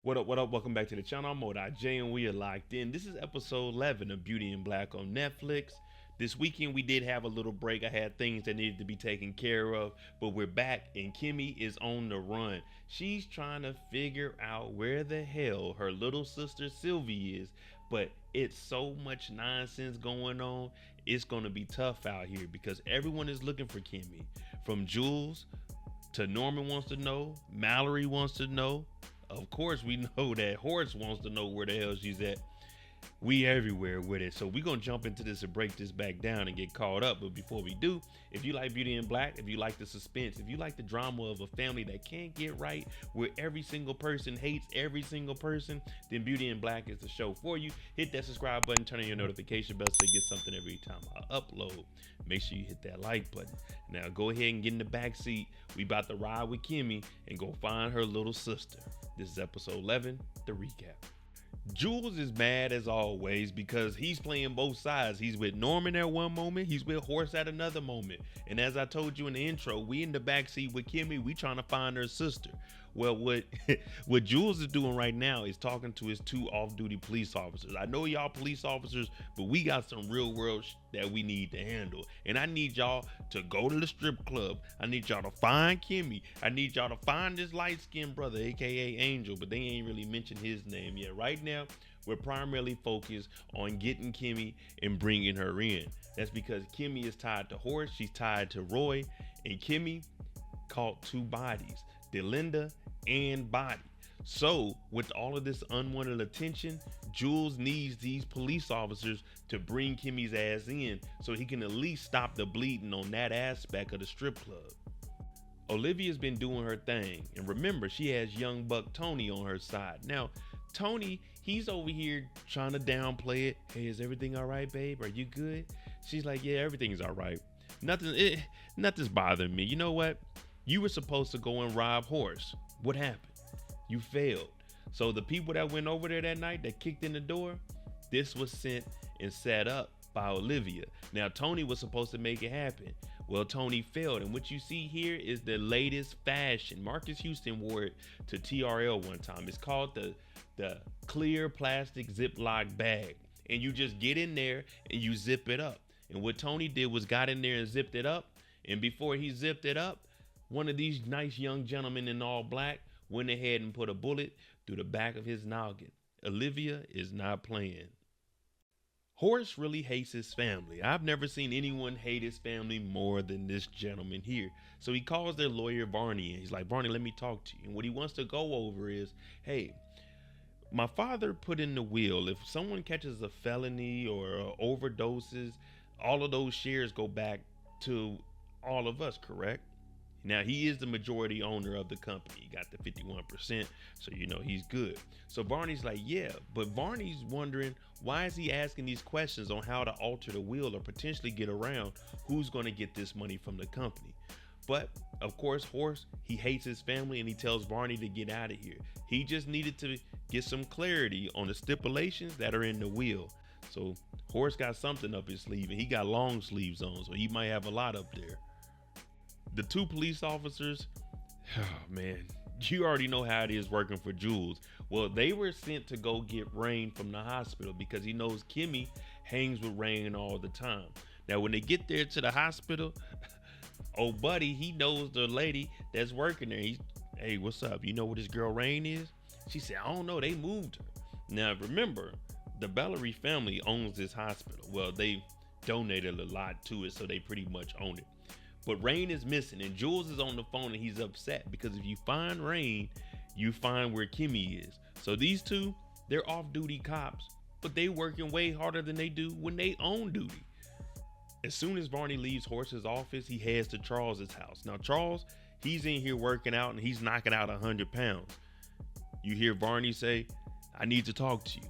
What up, what up? Welcome back to the channel. I'm J and we are locked in. This is episode 11 of Beauty in Black on Netflix. This weekend we did have a little break. I had things that needed to be taken care of, but we're back and Kimme is on the run. She's trying to figure out where the hell her little sister Sylvie is, but it's so much nonsense going on. It's going to be tough out here because everyone is looking for Kimme. From Jules to Norman wants to know, Mallerie wants to know. Of course, we know that Horace wants to know where the hell she's at. We everywhere with it. So we're going to jump into this and break this back down and get caught up. But before we do, if you like Beauty in Black, if you like the suspense, if you like the drama of a family that can't get right, where every single person hates every single person, then Beauty in Black is the show for you. Hit that subscribe button, turn on your notification bell so you get something every time I upload. Make sure you hit that like button. Now go ahead and get in the back seat. We about to ride with Kimme and go find her little sister. This is episode 11, the recap. Jules is mad as always because he's playing both sides. He's with Norman at one moment, he's with Horace at another moment. And as I told you in the intro, we in the backseat with Kimme, we trying to find her sister. Well, what what Jules is doing right now is talking to his two off-duty police officers. I know y'all police officers, but we got some real world that we need to handle. And I need y'all to go to the strip club. I need y'all to find Kimme. I need y'all to find this light-skinned brother, aka Angel, but they ain't really mentioned his name yet. Right now, we're primarily focused on getting Kimme and bringing her in. That's because Kimme is tied to Horace, she's tied to Roy, and Kimme caught two bodies, Delinda and Body. So with all of this unwanted attention, Jules needs these police officers to bring Kimme's ass in so he can at least stop the bleeding on that aspect of the strip club. Olivia's been doing her thing, and remember, she has young buck Tony on her side. Now, Tony, he's over here trying to downplay it. Hey, is everything all right, babe? Are you good? She's like, yeah, everything's all right. Nothing's bothering me. You know what? You were supposed to go and rob Horace. What happened? You failed. So the people that went over there that night that kicked in the door, this was sent and set up by Olivia. Now Tony was supposed to make it happen. Well, Tony failed, and what you see here is the latest fashion. Marcus Houston wore it to TRL one time. It's called the clear plastic Ziploc bag, and you just get in there and you zip it up. And what Tony did was got in there and zipped it up, and before he zipped it up, one of these nice young gentlemen in all black went ahead and put a bullet through the back of his noggin. Olivia is not playing. Horace really hates his family. I've never seen anyone hate his family more than this gentleman here. So he calls their lawyer Barney and he's like, Barney, let me talk to you. And what he wants to go over is, hey, my father put in the will, if someone catches a felony or overdoses, all of those shares go back to all of us, correct? Now, he is the majority owner of the company. He got the 51%, so you know he's good. So Barney's like, yeah, but Barney's wondering, why is he asking these questions on how to alter the will or potentially get around who's going to get this money from the company? But of course, Horace, he hates his family and he tells Barney to get out of here. He just needed to get some clarity on the stipulations that are in the will. So Horace got something up his sleeve and he got long sleeves on, so he might have a lot up there. The two police officers, oh man, you already know how it is working for Jules. Well, they were sent to go get Rain from the hospital because he knows Kimme hangs with Rain all the time. Now, when they get there to the hospital, oh buddy, he knows the lady that's working there. Hey, what's up? You know where this girl Rain is? She said, I don't know. They moved her. Now, remember, the Mallerie family owns this hospital. Well, they donated a lot to it, so they pretty much own it. But Rain is missing and Jules is on the phone and he's upset because if you find Rain, you find where Kimme is. So these two, they're off-duty cops, but they working way harder than they do when they on duty. As soon as Barney leaves Horace's office, he heads to Charles's house. Now Charles, he's in here working out and he's knocking out 100 pounds. You hear Barney say, I need to talk to you.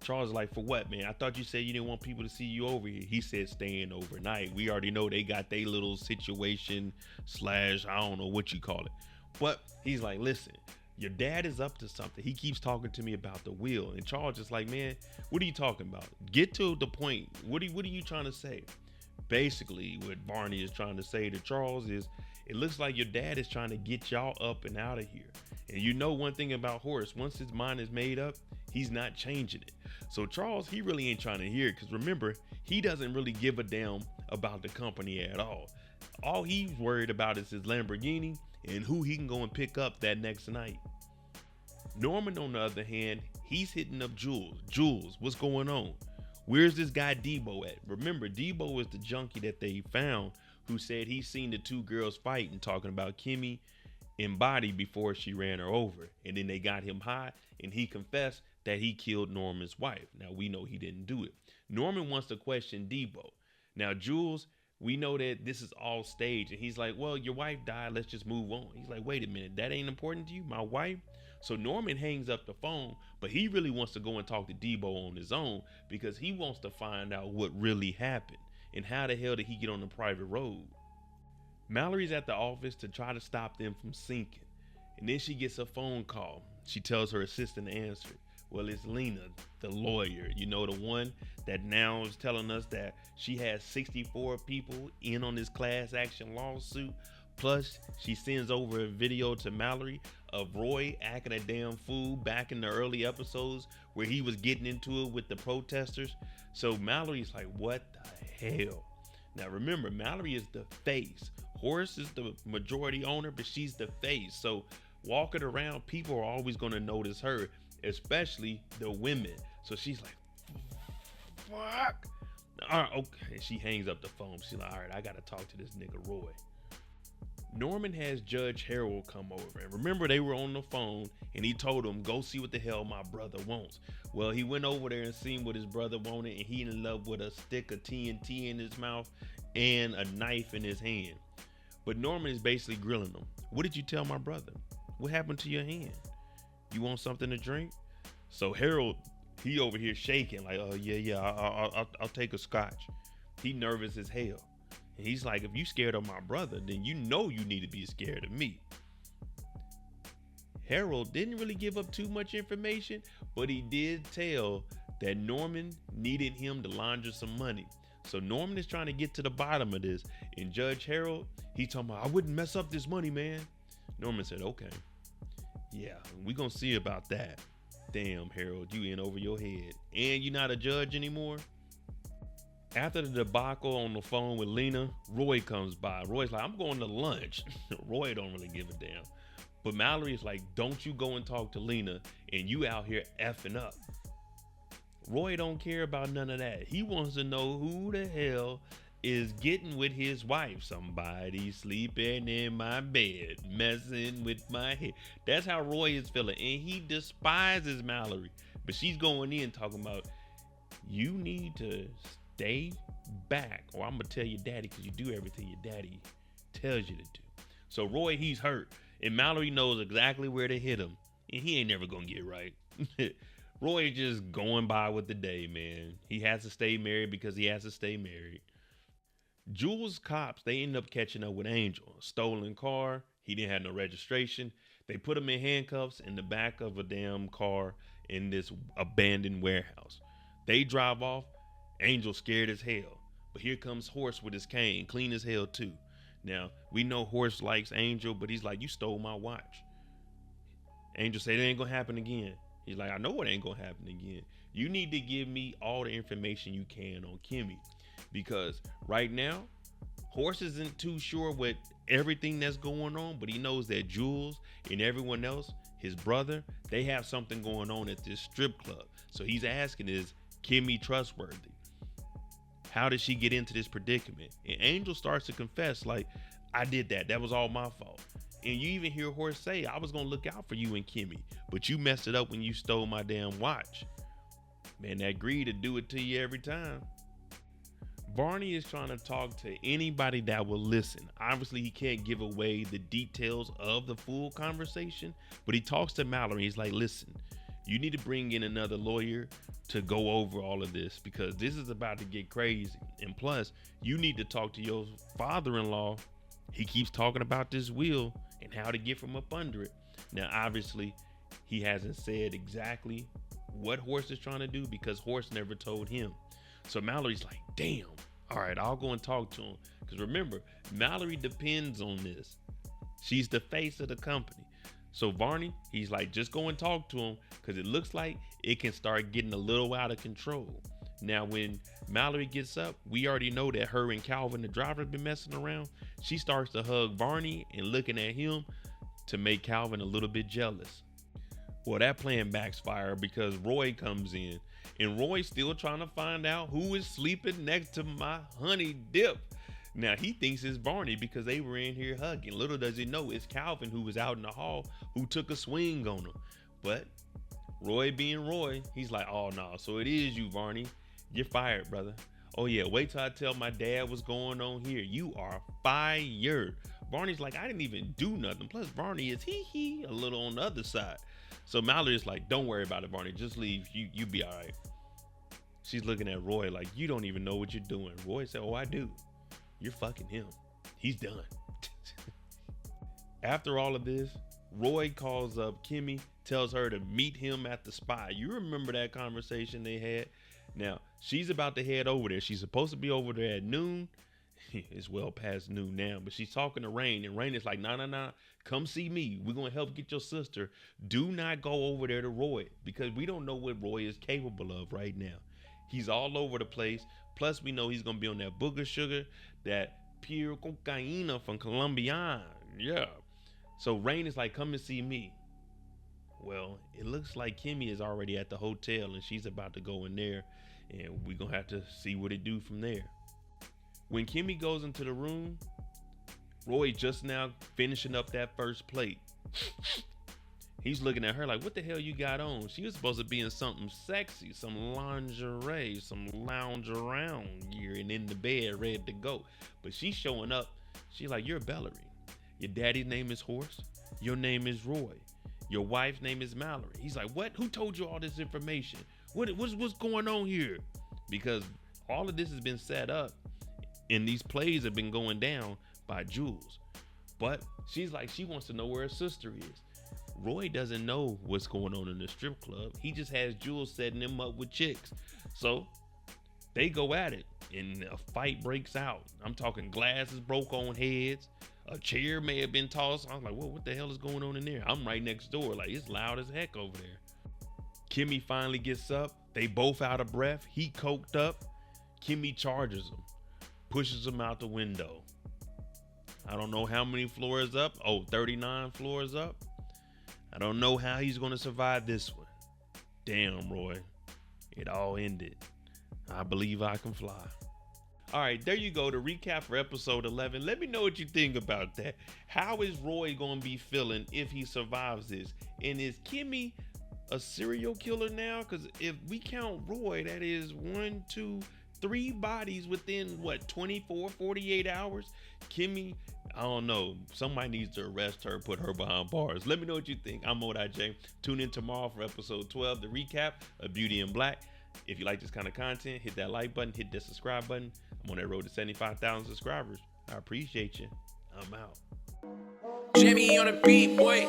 Charles is like, for what, man? I thought you said you didn't want people to see you over here. He said staying overnight. We already know they got their little situation slash, I don't know what you call it. But he's like, listen, your dad is up to something. He keeps talking to me about the will. And Charles is like, man, what are you talking about? Get to the point. What are you trying to say? Basically, what Barney is trying to say to Charles is, it looks like your dad is trying to get y'all up and out of here. And you know one thing about Horace, once his mind is made up, he's not changing it. So Charles, he really ain't trying to hear it, because remember, he doesn't really give a damn about the company at all. All he's worried about is his Lamborghini and who he can go and pick up that next night. Norman, on the other hand, he's hitting up Jules. Jules, what's going on? Where's this guy Debo at? Remember, Debo is the junkie that they found who said he's seen the two girls fighting, talking about Kimme and Body before she ran her over. And then they got him high and he confessed that he killed Norman's wife. Now, we know he didn't do it. Norman wants to question Debo. Now, Jules, we know that this is all staged. And he's like, well, your wife died. Let's just move on. He's like, wait a minute. That ain't important to you? My wife? So Norman hangs up the phone, but he really wants to go and talk to Debo on his own because he wants to find out what really happened and how the hell did he get on the private road. Mallory's at the office to try to stop them from sinking. And then she gets a phone call. She tells her assistant to answer it. Well, it's Lena, the lawyer, you know, the one that now is telling us that she has 64 people in on this class action lawsuit. Plus, she sends over a video to Mallerie of Roy acting a damn fool back in the early episodes where he was getting into it with the protesters. So Mallory's like, what the hell? Now remember, Mallerie is the face. Horace is the majority owner, but she's the face. So walking around, people are always going to notice her, especially the women. So she's like, fuck. All right, okay. She hangs up the phone. She's like, all right, I got to talk to this nigga Roy. Norman has Judge Harold come over, and remember they were on the phone and he told him, go see what the hell my brother wants. Well, he went over there and seen what his brother wanted, and he in love with a stick of TNT in his mouth and a knife in his hand. But Norman is basically grilling him. What did you tell my brother? What happened to your hand? You want something to drink? So Harold, he over here shaking like, oh yeah, I'll take a scotch. He nervous as hell. And he's like, if you scared of my brother, then you know you need to be scared of me. Harold didn't really give up too much information, but he did tell that Norman needed him to launder some money. So Norman is trying to get to the bottom of this. And Judge Harold, he's talking about, I wouldn't mess up this money, man. Norman said, okay. Yeah, we gonna see about that. Damn, Harold, you in over your head. And you're not a judge anymore? After the debacle on the phone with Lena, Roy comes by. Roy's like, I'm going to lunch. Roy don't really give a damn. But Mallory's like, don't you go and talk to Lena, and you out here effing up. Roy don't care about none of that. He wants to know who the hell is getting with his wife. Somebody sleeping in my bed, messing with my head. That's how Roy is feeling. And he despises Mallerie. But she's going in talking about, you need to stay back, or I'm gonna tell your daddy, because you do everything your daddy tells you to do. So Roy, he's hurt, and Mallerie knows exactly where to hit him, and he ain't never gonna get right. Roy is just going by with the day, man. He has to stay married because he has to stay married. Jules' cops, they end up catching up with Angel. A stolen car, he didn't have no registration. They put him in handcuffs in the back of a damn car in this abandoned warehouse. They drive off. Angel scared as hell, but here comes Horace with his cane, clean as hell too. Now, we know Horace likes Angel, but he's like, you stole my watch. Angel said, it ain't gonna happen again. He's like, I know it ain't gonna happen again. You need to give me all the information you can on Kimme, because right now, Horace isn't too sure what everything that's going on, but he knows that Jules and everyone else, his brother, they have something going on at this strip club. So he's asking, is Kimme trustworthy? How did she get into this predicament? And Angel starts to confess, like, I did that. That was all my fault. And you even hear Horace say, I was going to look out for you and Kimme, but you messed it up when you stole my damn watch. Man, that greed to do it to you every time. Barney is trying to talk to anybody that will listen. Obviously, he can't give away the details of the full conversation, but he talks to Mallerie. He's like, listen, you need to bring in another lawyer to go over all of this, because this is about to get crazy. And plus, you need to talk to your father-in-law. He keeps talking about this will and how to get from up under it. Now, obviously, he hasn't said exactly what Horace is trying to do, because Horace never told him. So Mallory's like, damn, all right, I'll go and talk to him. Because remember, Mallerie depends on this. She's the face of the company. So Varney, he's like, just go and talk to him because it looks like it can start getting a little out of control. Now, when Mallerie gets up, we already know that her and Calvin, the driver, have been messing around. She starts to hug Varney and looking at him to make Calvin a little bit jealous. Well, that plan backfires because Roy comes in, and Roy's still trying to find out who is sleeping next to my honey dip. Now, he thinks it's Varney because they were in here hugging. Little does he know it's Calvin, who was out in the hall, who took a swing on him. But Roy being Roy, he's like, oh no, so it is you, Varney. You're fired, brother. Oh yeah, wait till I tell my dad what's going on here. You are fired. Varney's like, I didn't even do nothing. Plus Varney is a little on the other side. So Mallory's like, don't worry about it, Varney. Just leave. You be all right. She's looking at Roy like, you don't even know what you're doing. Roy said, oh, I do. You're fucking him. He's done. After all of this, Roy calls up Kimme, tells her to meet him at the spy. You remember that conversation they had? Now, she's about to head over there. She's supposed to be over there at noon. It's well past noon now, but she's talking to Rain, and Rain is like, nah, come see me. We're going to help get your sister. Do not go over there to Roy because we don't know what Roy is capable of right now. He's all over the place. Plus, we know he's going to be on that booger sugar, that pure cocaine from Colombia. Yeah. So Rain is like, come and see me. Well, it looks like Kimme is already at the hotel and she's about to go in there, and we're going to have to see what it do from there. When Kimme goes into the room, Roy just now finishing up that first plate. He's looking at her like, what the hell you got on? She was supposed to be in something sexy, some lingerie, some lounge around gear, and in the bed ready to go. But she's showing up. She's like, you're Mallerie. Your daddy's name is Horace. Your name is Roy. Your wife's name is Mallerie. He's like, what? Who told you all this information? What's going on here? Because all of this has been set up and these plays have been going down by Jules. But she's like, she wants to know where her sister is. Roy doesn't know what's going on in the strip club. He just has Jules setting him up with chicks. So they go at it and a fight breaks out. I'm talking glasses broke on heads. A chair may have been tossed. I was like, whoa, what the hell is going on in there? I'm right next door. Like, it's loud as heck over there. Kimme finally gets up. They both out of breath. He coked up. Kimme charges him, pushes him out the window. I don't know how many floors up. Oh, 39 floors up. I don't know how he's going to survive this one. Damn, Roy. It all ended. I believe I can fly. All right, there you go. The recap for episode 11. Let me know what you think about that. How is Roy going to be feeling if he survives this? And is Kimme a serial killer now? Because if we count Roy, that is 1, 2, 3 bodies within, 24, 48 hours? Kimme, I don't know. Somebody needs to arrest her, put her behind bars. Let me know what you think. I'm Mallerie. Tune in tomorrow for episode 12, the recap of Beauty in Black. If you like this kind of content, hit that like button, hit that subscribe button. I'm on that road to 75,000 subscribers. I appreciate you. I'm out. Jimmy on the beat, boy.